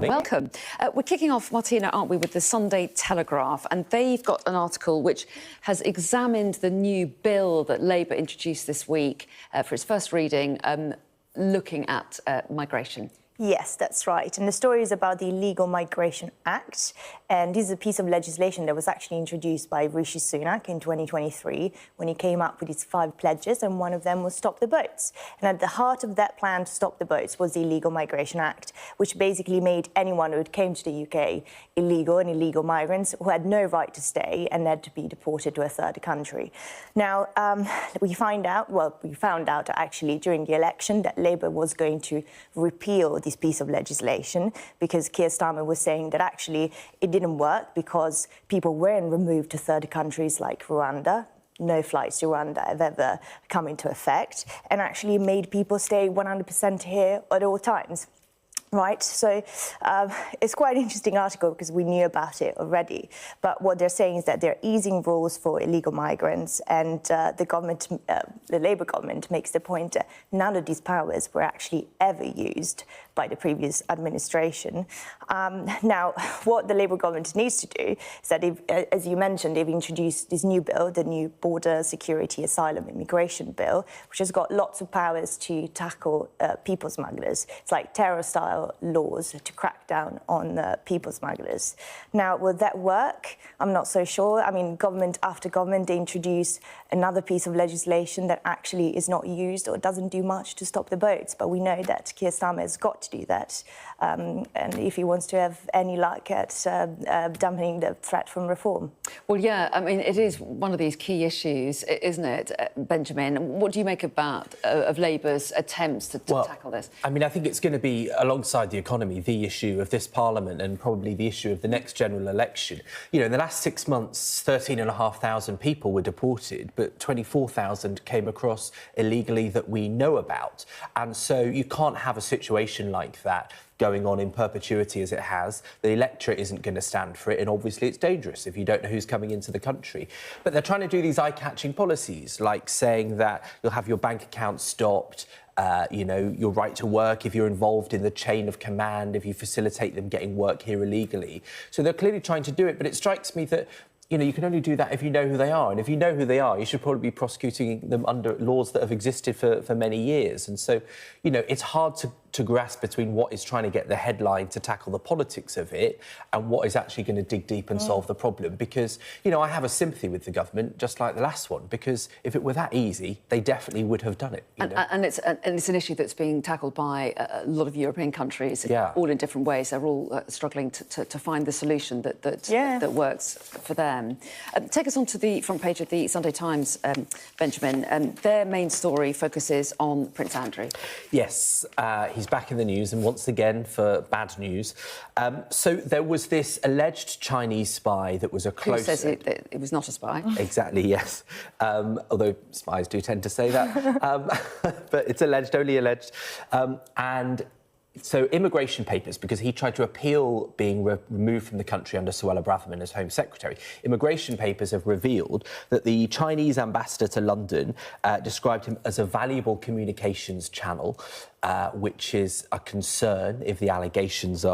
morning. Welcome. We're kicking off, Martina, aren't we, with the Sunday Telegraph, and they've got an article which has examined the new bill that Labour introduced this week for its first reading, looking at migration. Yes, that's right. And the story is about the Illegal Migration Act. And this is a piece of legislation that was actually introduced by Rishi Sunak in 2023 when he came up with his 5 pledges, and one of them was stop the boats. And at the heart of that plan to stop the boats was the Illegal Migration Act, which basically made anyone who came to the UK illegal and illegal migrants who had no right to stay and had to be deported to a third country. Now, we found out actually during the election that Labour was going to repeal this piece of legislation because Keir Starmer was saying that actually it didn't work because people weren't removed to third countries like Rwanda. No flights to Rwanda have ever come into effect, and actually made people stay 100% here at all times. Right, so it's quite an interesting article because we knew about it already. But what they're saying is that they're easing rules for illegal migrants, and the Labour government makes the point that none of these powers were actually ever used by the previous administration. Now, what the Labour government needs to do is that, as you mentioned, they've introduced this new bill, the new Border Security Asylum Immigration Bill, which has got lots of powers to tackle people smugglers. It's like terror-style laws to crack down on people smugglers. Now, will that work? I'm not so sure. I mean, government after government, they introduce another piece of legislation that actually is not used or doesn't do much to stop the boats. But we know that Keir Starmer has got to do that. And if he wants to have any luck at dampening the threat from reform. Well, yeah, I mean, it is one of these key issues, isn't it, Benjamin? What do you make of Labour's attempts to tackle this? I mean, I think it's going to be, alongside the economy, the issue of this Parliament and probably the issue of the next general election. You know, in the last 6 months, 13,500 people were deported, but 24,000 came across illegally that we know about. And so you can't have a situation like that going on in perpetuity as it has. The electorate isn't going to stand for it, and obviously it's dangerous if you don't know who's coming into the country. But they're trying to do these eye-catching policies, like saying that you'll have your bank account stopped, you know, your right to work if you're involved in the chain of command, if you facilitate them getting work here illegally. So they're clearly trying to do it, but it strikes me that, you know, you can only do that if you know who they are. And if you know who they are, you should probably be prosecuting them under laws that have existed for many years. And so, you know, it's hard to grasp between what is trying to get the headline to tackle the politics of it and what is actually going to dig deep and solve the problem. Because, you know, I have a sympathy with the government, just like the last one, because if it were that easy, they definitely would have done it. And it's an issue that's being tackled by a lot of European countries, all in different ways. They're all struggling to find the solution that works for them. Take us on to the front page of the Sunday Times, Benjamin. Their main story focuses on Prince Andrew. Yes, he's back in the news, and once again for bad news. So there was this alleged Chinese spy that was a close... Who says it was not a spy? Exactly, yes. Although spies do tend to say that. But it's alleged, only alleged. And so immigration papers, because he tried to appeal being removed from the country under Suella Braverman as Home Secretary. Immigration papers have revealed that the Chinese ambassador to London described him as a valuable communications channel, which is a concern if the allegations that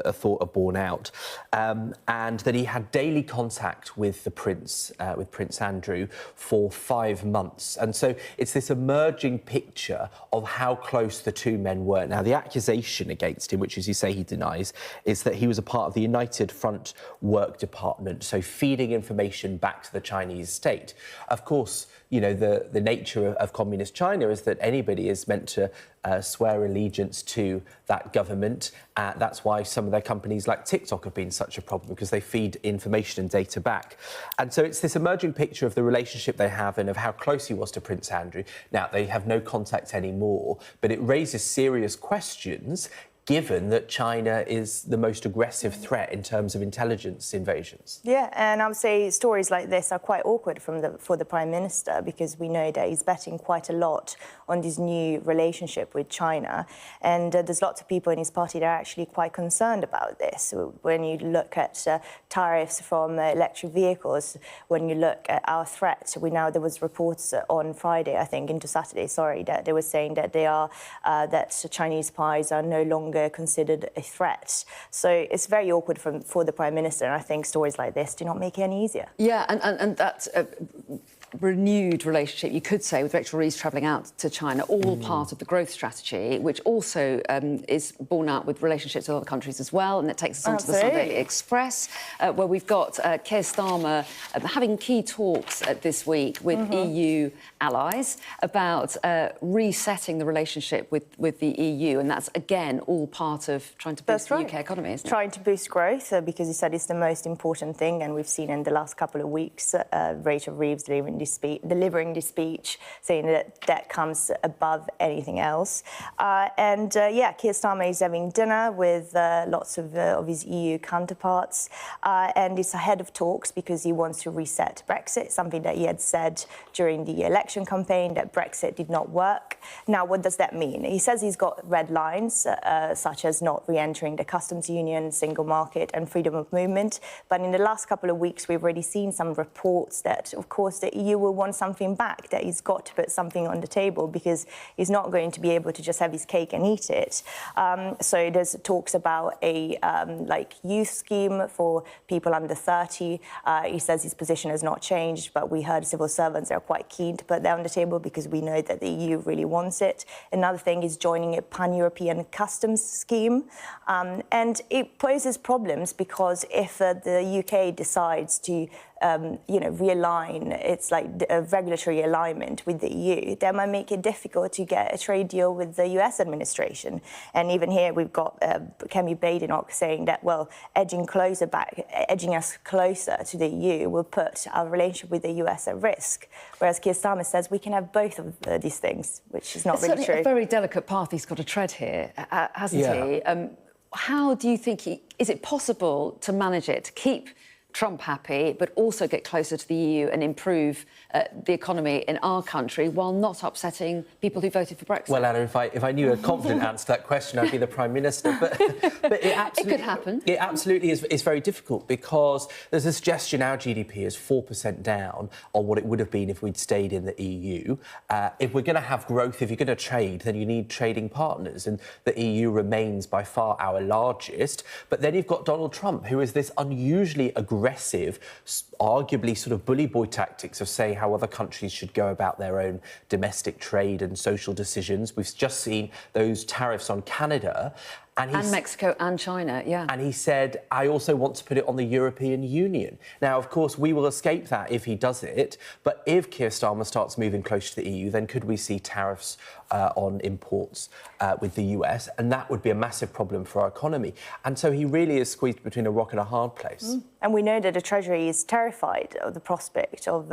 are thought are borne out, and that he had daily contact with the Prince, with Prince Andrew, for 5 months. And so it's this emerging picture of how close the two men were. Now, the accusation against him, which, as you say, he denies, is that he was a part of the United Front Work Department, so feeding information back to the Chinese state. Of course, you know, the nature of communist China is that anybody is meant to swear allegiance to that government. That's why some of their companies like TikTok have been such a problem, because they feed information and data back. And so it's this emerging picture of the relationship they have and of how close he was to Prince Andrew. Now, they have no contact anymore, but it raises serious questions given that China is the most aggressive threat in terms of intelligence invasions. Yeah, and I would say stories like this are quite awkward for the Prime Minister, because we know that he's betting quite a lot on this new relationship with China. And there's lots of people in his party that are actually quite concerned about this. When you look at tariffs from electric vehicles, when you look at our threats, there was reports on Friday, I think, into Saturday, sorry, that they were saying that that Chinese spies are no longer longer considered a threat. So it's very awkward for the Prime Minister, and I think stories like this do not make it any easier. Yeah, and that's a renewed relationship, you could say, with Rachel Reeves travelling out to China, all part of the growth strategy, which also is borne out with relationships with other countries as well. And that takes us on to the Sunday Express, where we've got Keir Starmer having key talks this week with EU allies about resetting the relationship with the EU. And that's, again, all part of trying to boost the UK economy, isn't it? Trying to boost growth, because he said it's the most important thing. And we've seen in the last couple of weeks Rachel Reeves delivering this speech, saying that comes above anything else. Yeah, Keir Starmer is having dinner with lots of his EU counterparts, and it's ahead of talks because he wants to reset Brexit, something that he had said during the election campaign, that Brexit did not work. Now, what does that mean? He says he's got red lines, such as not re-entering the customs union, single market and freedom of movement. But in the last couple of weeks, we've already seen some reports that, of course, the EU will want something back, that he's got to put something on the table because he's not going to be able to just have his cake and eat it. So there's talks about a youth scheme for people under 30. He says his position has not changed, but we heard civil servants are quite keen to put that on the table because we know that the EU really wants it. Another thing is joining a pan-European customs scheme. And it poses problems because if the UK decides to realign its regulatory alignment with the EU, that might make it difficult to get a trade deal with the US administration. And even here we've got Kemi Badenoch saying that, well, edging us closer to the EU will put our relationship with the US at risk. Whereas Keir Starmer says we can have both of these things, which is not really true. It's a very delicate path he's got to tread here, hasn't he? How do you think is it possible to manage it, to keep Trump happy, but also get closer to the EU and improve the economy in our country while not upsetting people who voted for Brexit? Well, Anna, if I knew a confident answer to that question, I'd be the Prime Minister. But it could happen. It absolutely is very difficult because there's a suggestion our GDP is 4% down on what it would have been if we'd stayed in the EU. If we're going to have growth, if you're going to trade, then you need trading partners. And the EU remains by far our largest. But then you've got Donald Trump, who is this unusually aggressive, arguably sort of bully boy tactics of saying how other countries should go about their own domestic trade and social decisions. We've just seen those tariffs on Canada. And Mexico and China, yeah. And he said, I also want to put it on the European Union. Now, of course, we will escape that if he does it. But if Keir Starmer starts moving closer to the EU, then could we see tariffs on imports with the US? And that would be a massive problem for our economy. And so he really is squeezed between a rock and a hard place. And we know that the Treasury is terrified of the prospect of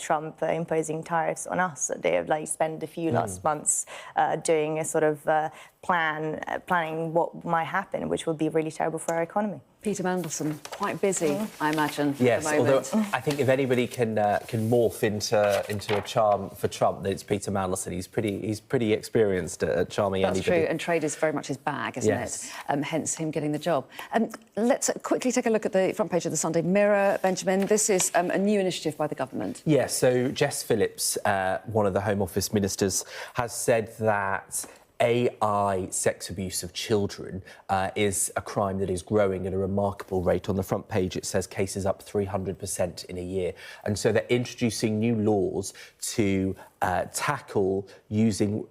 Trump imposing tariffs on us. They have spent a few last months doing a sort of planning what might happen, which would be really terrible for our economy. Peter Mandelson, quite busy, I imagine. Yes, at the moment. although I think if anybody can morph into a charm for Trump, then it's Peter Mandelson. He's pretty experienced at charming anybody. That's true, and trade is very much his bag, isn't it? Hence him getting the job. Let's quickly take a look at the front page of the Sunday Mirror, Benjamin. This is a new initiative by the government. Yes, so Jess Phillips, one of the Home Office ministers, has said that AI sex abuse of children is a crime that is growing at a remarkable rate. On the front page, it says cases up 300% in a year. And so they're introducing new laws to tackle using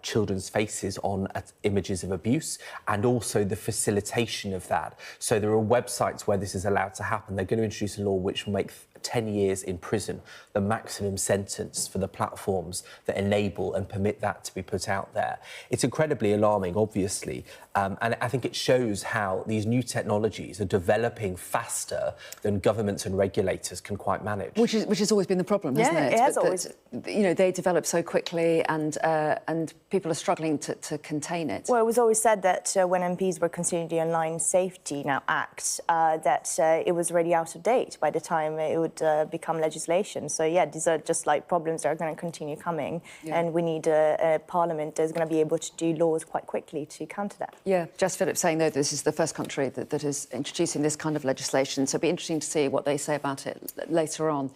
children's faces on images of abuse and also the facilitation of that. So there are websites where this is allowed to happen. They're going to introduce a law which will make 10 years in prison the maximum sentence for the platforms that enable and permit that to be put out there. It's incredibly alarming, obviously, and I think it shows how these new technologies are developing faster than governments and regulators can quite manage. Which has always been the problem, hasn't it? It has always. They develop so quickly, and people are struggling to contain it. Well, it was always said that when MPs were considering the Online Safety Act, that it was already out of date by the time it would become legislation. So, yeah, these are just problems that are going to continue coming, and we need a parliament that's going to be able to do laws quite quickly to counter that. Yeah, Jess Phillips saying, though, this is the first country that is introducing this kind of legislation, so it'll be interesting to see what they say about it later on.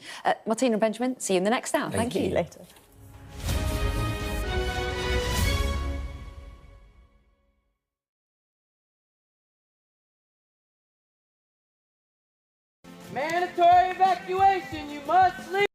Martina and Benjamin, see you in the next hour. Thank you. Later. Mandatory evacuation, you must leave.